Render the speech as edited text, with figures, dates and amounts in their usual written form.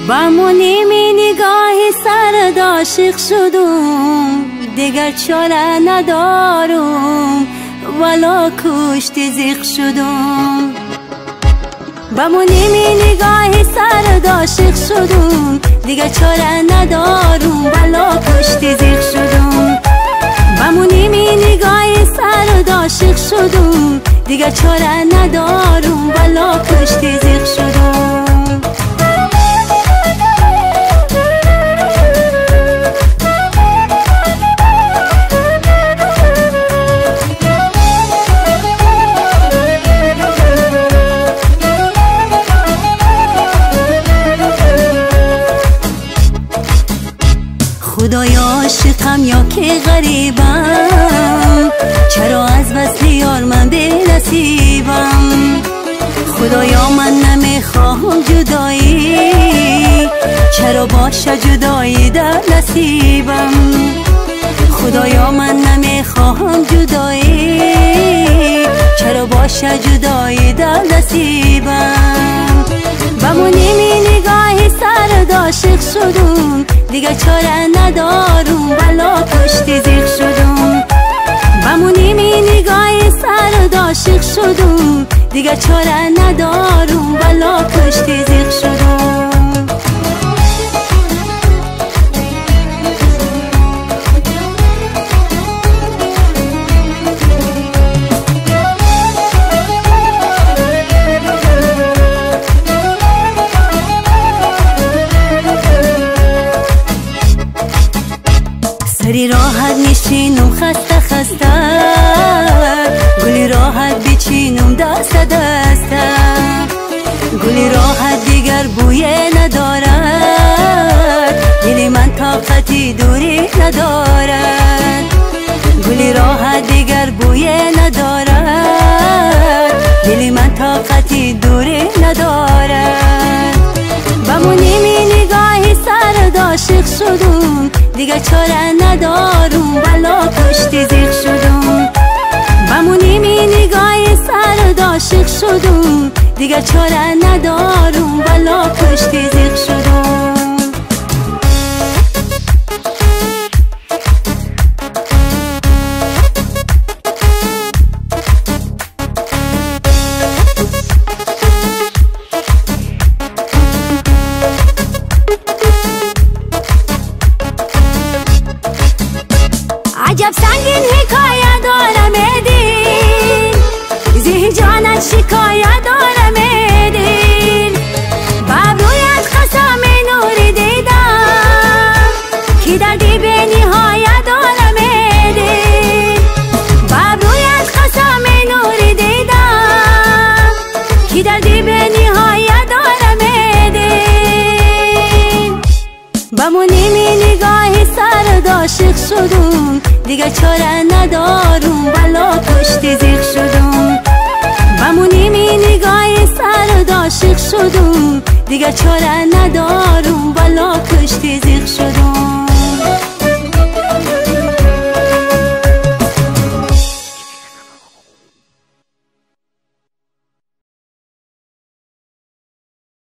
با نیمی نگاهی سرد عاشق شدم، دیگر چاره ندارم ولا کشت زیغ شدم. با نیمی نگاهی سرد عاشق شدم، دیگر چاره ندارم ولا کشت زیغ شدم. با نیمی نگاهی سرد عاشق شدم، دیگر چاره ندارم ولا کشت زیغ شدم. خدایا عاشقم یا که غریبم، چرا از وصل یار من بی نصیبم. خدایا من نمیخواهم جدایی، چرا باشه جدایی در نصیبم. خدایا من نمیخواهم جدایی، چرا باشه جدایی در نصیبم. با نیمی نگاهی سرد عاشق شدم، دیگر چاره ندارم ولا کشت زیغ شدم. با نیمی نگاهی سرد عاشق شدم، دیگر چاره ندارم ولا کشت زیغ شدم. سری راحت نشینم خسته خسته، گلی راحت بچینم دست دسته. گلی راحت دیگر بوی ندارد، دل من طاقتی دوری ندارد. گلی راحت دیگر بوی ندارد، دل من طاقتی دوری ندارد. با نیمی نگاهی سرد عاشق شدم، دیگر چاره ندارم ولا کشت زیغ شدم. با نیمی نگاهی سرد عاشق شدم، دیگر چاره ندارم ولا کشت زیغ شدم. عجب سنگین حکایت دارم دل، زی جانت شکایت دارم دل. بابرویت قسم نور دیدم، که دردی به نهایت دارم دل. بابرویت قسم نور دیدم، که دردی به نهایت دارم دل. با نیمی نگاهی سرد عاشق شدم، دیگر چاره ندارم ولا کشت زیغ شدم. با نیمی نگاهی سرد عاشق شدم، دیگر چاره ندارم ولا